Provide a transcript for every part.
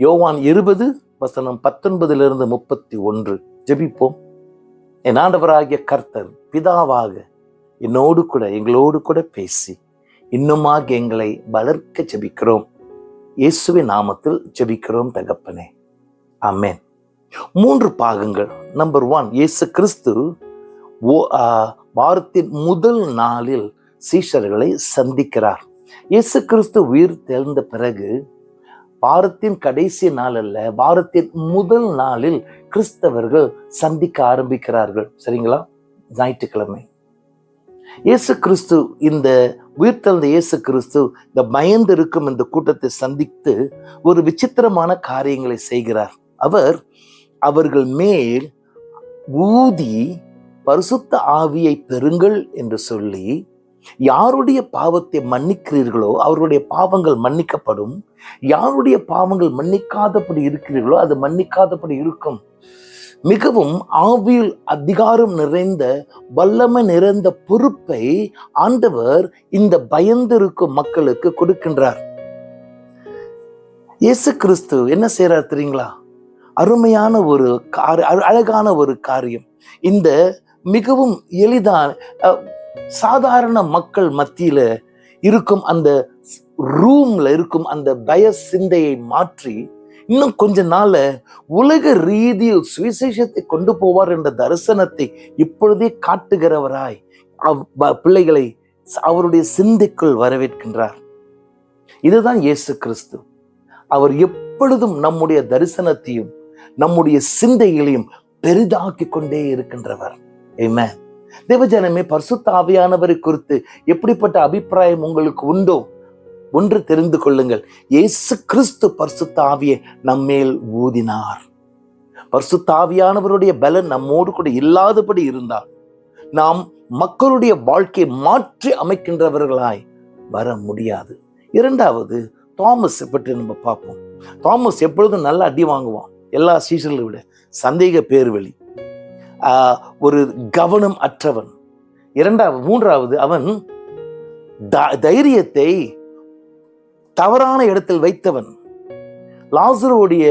யோவான் 20:19-31 ஜெபிப்போம். என் ஆண்டவராகிய கர்த்தர் பிதாவாக எங்களோடு கூட பேசி இன்னுமாக எங்களை வளர்க்க ஜெபிக்கிறோம். இயேசுவின் நாமத்தில் ஜெபிக்கிறோம் தகப்பனே, ஆமென். 3 பாகங்கள். நம்பர் 1, இயேசு கிறிஸ்து வாரத்தின் முதல் நாளில் சீஷர்களை சந்திக்கிறார். இயேசு கிறிஸ்து உயிர் தெழுந்த பிறகு வாரத்தின் கடைசி நாள் அல்ல, வாரத்தின் முதல் நாளில் கிறிஸ்தவர்கள் சந்திக்க ஆரம்பிக்கிறார்கள். சரிங்களா? ஞாயிற்றுக்கிழமை இயேசு கிறிஸ்து, இந்த உயிர்த்தெழுந்த இயேசு கிறிஸ்து இந்த பயந்து இருக்கும் இந்த கூட்டத்தை சந்தித்து ஒரு விசித்திரமான காரியங்களை செய்கிறார். அவர்கள் மேல் ஊதி பரிசுத்த ஆவியை பெறுங்கள் என்று சொல்லி, யாருடைய பாவத்தை மன்னிக்கிறீர்களோ அவருடைய பாவங்கள் மன்னிக்கப்படும், யாருடைய பாவங்கள் மன்னிக்காதபடி இருக்கிறீர்களோ அது மன்னிக்காதபடி இருக்கும். மிகவும் ஆவியில் அதிகாரம் நிறைந்த வல்லமை நிறைந்த பொறுப்பை ஆண்டவர் இந்த பயந்திருக்கும் மக்களுக்கு கொடுக்கின்றார். இயேசு கிறிஸ்து என்ன செய்யறார் தெரியுங்களா? அருமையான ஒரு அழகான ஒரு காரியம். இந்த மிகவும் எளிதான சாதாரண மக்கள் மத்தியில இருக்கும் அந்த ரூம்ல இருக்கும் அந்த பய சிந்தையை மாற்றி, இன்னும் கொஞ்ச நாள்ல உலக ரீதியில் சுவிசேஷத்தை கொண்டு போவார் என்ற தரிசனத்தை இப்பொழுதே காட்டுகிறவராய் பிள்ளைகளை அவருடைய சிந்தைக்குள் வரவேற்கின்றார். இதுதான் இயேசு கிறிஸ்து. அவர் எப்பொழுதும் நம்முடைய தரிசனத்தையும் நம்முடைய சிந்தைகளையும் பெரிதாக்கி கொண்டே இருக்கின்றவர். ஆமென். தேவஜனமே, பரிசுத்த ஆவியானவரை குறித்து எப்படிப்பட்ட அபிப்பிராயம் உங்களுக்கு உண்டோ ஒன்று தெரிந்து கொள்ளுங்கள். இயேசு கிறிஸ்து பரிசுத்த ஆவியை நம்மேல் ஊதினார். பரிசுத்த ஆவியானவருடைய பலன் நம்மோடு கூட இல்லாதபடி இருந்தால் நாம் மக்களுடைய வாழ்க்கையை மாற்றி அமைக்கின்றவர்களாய் வர முடியாது. 2வது, தாமஸ் பற்றி நம்ம பார்ப்போம். தாமஸ் எப்பொழுதும் நல்ல அடி வாங்குவான், எல்லா சீசர்களை விட. சந்தேக பேர்வழி, ஒரு கவனம் அற்றவன். 3வது, அவன் தைரியத்தை தவறான இடத்தில் வைத்தவன். லாசருடைய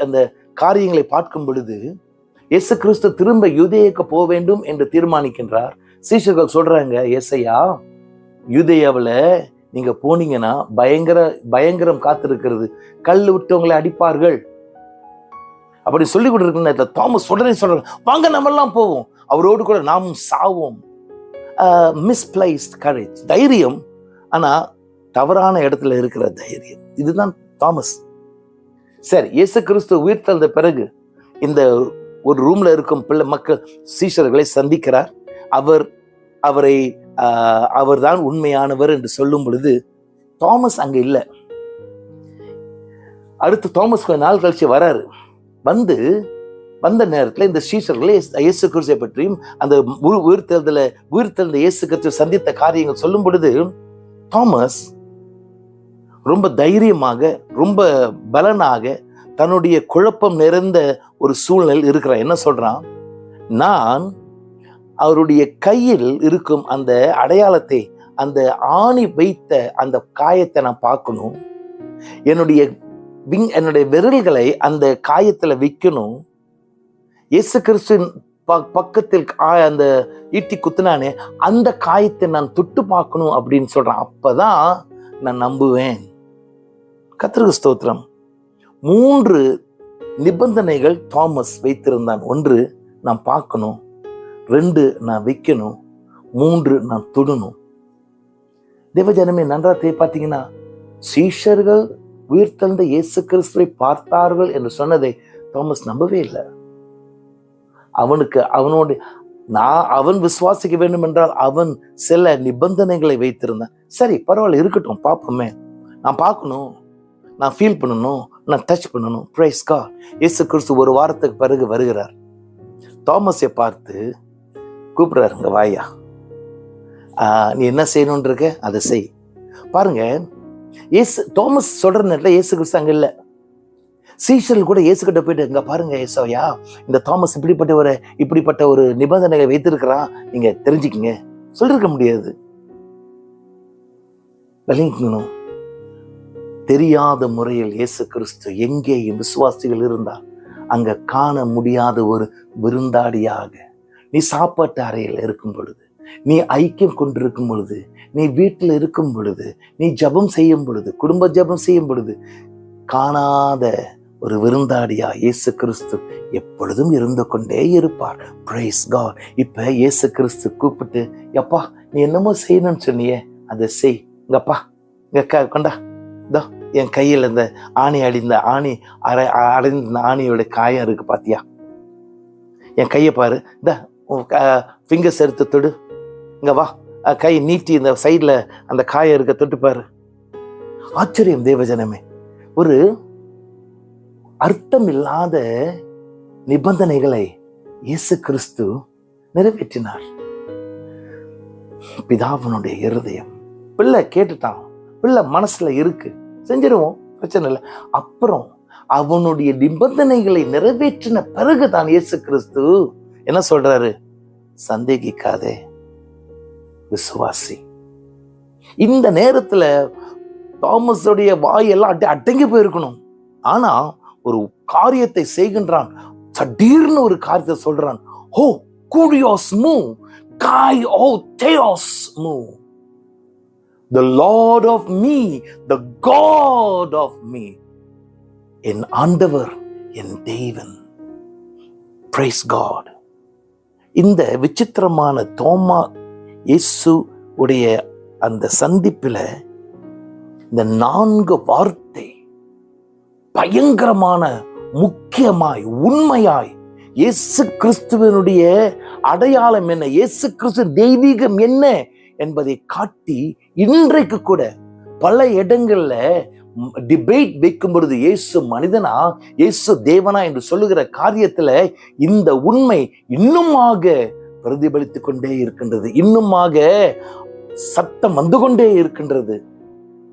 அந்த காரியங்களை பார்க்கும் பொழுது இயேசு கிறிஸ்து திரும்ப யூதேயாவுக்கு போக வேண்டும் என்று தீர்மானிக்கின்றார். சீஷர்கள் சொல்றாங்க, ஏசையா, யூதேயாவுல நீங்க போனீங்கன்னா பயங்கரம் காத்திருக்கிறது, கல் விட்டவங்களை அடிப்பார்கள் அப்படி சொல்லி கொண்டிருக்கிற தாமஸ் உடனே சொல்றாங்க, வாங்க நம்ம எல்லாம் போவோம், அவரோடு கூட நாமும் சாவோம். மிஸ்பிளேஸ்ட் கரேஜ், தைரியம், ஆனா தவறான இடத்துல இருக்கிற தைரியம். இதுதான் தாமஸ். சரி, இயேசு கிறிஸ்து உயிர் தெழுந்த பிறகு இந்த ஒரு ரூம்ல இருக்கும் மக்கள் சீஷர்களை சந்திக்கிறார். அவர்தான் உண்மையானவர் என்று சொல்லும் பொழுது தாமஸ் அங்க இல்லை. அடுத்து தாமஸ் கொஞ்ச நாள் கழிச்சு வராரு. வந்த நேரத்துல இந்த சீஷர்களை இயேசு கிறிஸ்துவை பற்றியும் அந்த உயிர்த்தெழுந்த இயேசு கிறிஸ்து சந்தித்த காரியங்கள் சொல்லும் பொழுது தாமஸ் ரொம்ப தைரியமாக, ரொம்ப பலனாக, தன்னுடைய குழப்பம் நிறைந்த ஒரு சூழ்நிலை இருக்கிறான். என்ன சொல்றான்? நான் அவருடைய கையில் இருக்கும் அந்த அடையாளத்தை, அந்த ஆணி வைத்த அந்த காயத்தை நான் பார்க்கணும், என்னுடைய விரல்களை அந்த காயத்துல வைக்கணும், இயேசு கிறிஸ்துவின் பக்கத்தில் அந்த ஈட்டி குத்துனானே அந்த காயத்தை நான் தொட்டு பார்க்கணும் அப்படின்னு சொல்றான். அப்பதான் நான் நம்புவேன். கர்த்தருக்கு ஸ்தோத்திரம். 3 நிபந்தனைகள் தாமஸ் வைத்திருந்தான். 1, நான் பார்க்கணும், 2, நான் வைக்கணும், 3, நான் தொடணும். தேவஜனமே, நன்றாக பார்த்தீங்கன்னா, சீஷர்கள் உயிர்த்தெழுந்த இயேசு கிறிஸ்துவை பார்த்தார்கள் என்று சொன்னதை தாமஸ் நம்பவே இல்லை. அவன் விசுவாசிக்க வேண்டும் என்றால் அவன் சில நிபந்தனைகளை வைத்திருந்தான். சரி, பரவாயில்ல, இருக்கட்டும், பார்ப்போமே, நான் பார்க்கணும், நான் ஃபீல் பண்ணணும், நான் டச் பண்ணணும். Praise God. இயேசு கிறிஸ்து ஒரு வாரத்துக்கு பிறகு வருகிறார். தாமஸை பார்த்து கூப்பிடுறாருங்க, வாயா, நீ என்ன செய்யணும்னு இருக்க அதை செய். பாருங்க, தாமஸ் சொல்ற நேரத்துல இயேசு கிறிஸ்து அங்க இல்ல. சீஷர்கள் கூட இயேசு கிட்ட போயிட்டு, இங்க பாருங்க ஏசாயா, இந்த தாமஸ் இப்படிப்பட்ட ஒரு நிபந்தனைகளை வைத்திருக்கிறான், நீங்க தெரிஞ்சுக்கிங்க சொல்லிருக்க முடியாது. விளங்கிக்கணும். தெரியாத முறையில் இயேசு கிறிஸ்து எங்கேயும் விசுவாசிகள் இருந்தால் அங்க காண முடியாத ஒரு விருந்தாடியாக, நீ சாப்பாட்டு அறையில் இருக்கும் பொழுது, நீ ஐக்கியம் கொண்டிருக்கும் பொழுது, நீ வீட்டில் இருக்கும் பொழுது, நீ ஜபம் செய்யும் பொழுது, குடும்ப ஜபம் செய்யும் பொழுது காணாத ஒரு விருந்தாடியா இயேசு கிறிஸ்து எப்பொழுதும் இருந்து கொண்டே இருப்பார். Praise God. இப்ப இயேசு கிறிஸ்து கூப்பிட்டு, எப்பா நீ என்னமோ செய்யணும்னு சொன்னியே, அதை செய். இங்கப்பா இங்க கொண்டா, இதோ என் கையில் இந்த ஆணி அடைந்த ஆணியோட காயம் இருக்கு பாத்தியா, என் கையை பாரு, இந்த ஃபிங்கர்ஸ் எடுத்து தொடு, இங்க வா, கை நீட்டி இந்த சைட்ல அந்த காயம் இருக்க தொட்டு பாரு. ஆச்சரியம் தேவஜனமே. ஒரு அர்த்தம் இல்லாத நிபந்தனைகளை இயேசு கிறிஸ்து நிறைவேற்றினார். பிதாவினுடைய இருதயம். பிள்ளை கேட்டுட்டான், பிள்ளை மனசுல இருக்கு, செஞ்சிருவோம், பிரச்சனை இல்லை. அப்புறம் அவனுடைய நிபந்தனைகளை நிறைவேற்றின பிறகுதான் இயேசு கிறிஸ்து என்ன சொல்றாரு? சந்தேகிக்காதே, விசுவாசி. இந்த நேரத்துல தாமஸுடைய வாயெல்லாம் அடங்கி போயிருக்கணும். ஆனா ஒரு காரியத்தை செய்கின்றான், சடீர்னு ஒரு காரியத்தை சொல்றான். ஓ கூரியோஸ் மூவ், காய் ஓ தேயோஸ் மூவ், the Lord of me, the God of me, என் ஆண்டவர், என் தேவன். Praise God. இந்த விசித்திரமான தோமா இயேசு உடைய அந்த சந்திப்பில இந்த 4 வார்த்தை பயங்கரமான, முக்கியமாய், உண்மையாய் இயேசு கிறிஸ்துவனுடைய அடையாளம் என்ன, இயேசு கிறிஸ்து தெய்வீகம் என்ன என்பதை காட்டி இன்றைக்கு கூட பல இடங்கள்ல டிபேட் வைக்கும் பொழுது இயேசு மனிதனா இயேசு தேவனா என்று சொல்லுகிற காரியத்துல இந்த உண்மை இன்னுமாக பிரதிபலித்துக் கொண்டே இருக்கின்றது, இன்னுமாக சத்தம் வந்து கொண்டே இருக்கின்றது.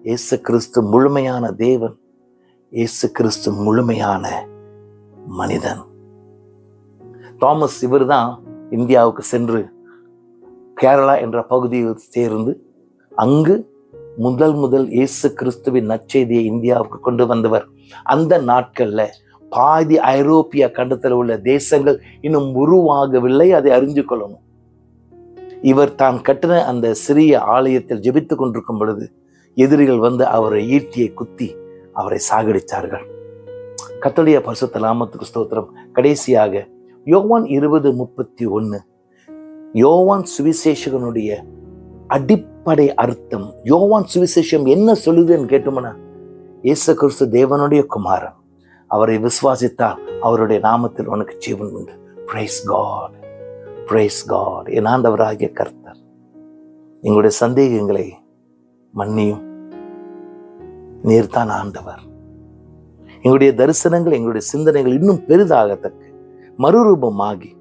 இயேசு கிறிஸ்து முழுமையான தேவன், இயேசு கிறிஸ்து முழுமையான மனிதன். தாமஸ் இவர் தான் இந்தியாவுக்கு சென்று கேரளா என்ற பகுதியில் சேர்ந்து அங்கு முதல் இயேசு கிறிஸ்துவின் நற்செய்தியை இந்தியாவுக்கு கொண்டு வந்தவர். அந்த நாட்கள்ல பாதி ஐரோப்பிய கண்டத்தில் உள்ள தேசங்கள் இன்னும் உருவாகவில்லை, அதை அறிஞ்சு கொள்ளணும். இவர் தான் கட்டின அந்த சிறிய ஆலயத்தில் ஜெபித்துக் கொண்டிருக்கும் பொழுது எதிரிகள் வந்து அவரை ஈட்டியை குத்தி அவரை சாகடித்தார்கள். கர்த்தருடைய பரிசுத்த நாமத்துக்கு ஸ்தோத்திரம். கடைசியாக யோவான் 20:31, யோவான் சுவிசேஷகனுடைய அடிப்படை அர்த்தம். யோவான் சுவிசேஷம் என்ன சொல்லுதுன்னு கேட்டோம்னா, இயேசு கிறிஸ்து தேவனுடைய குமாரன், அவரை விசுவாசித்தால் அவருடைய நாமத்தில் உனக்கு ஜீவன் உண்டு. Praise God, praise God. என் ஆண்டவராகிய கர்த்தர் எங்களுடைய சந்தேகங்களை மன்னியும், நீர்தான் ஆண்டவர். எங்களுடைய தரிசனங்கள், எங்களுடைய சிந்தனைகள் இன்னும் பெரிதாகத்தக்க மறுரூபமாகி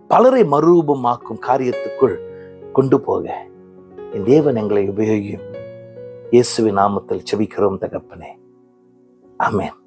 பலரை மறுரூபமாக்கும் காரியத்துக்குள் கொண்டு போக என் தேவன் எங்களை உபயோகியும். இயேசுவின் நாமத்தில் ஜெபிக்கிறோம் தகப்பனே. ஆமென்.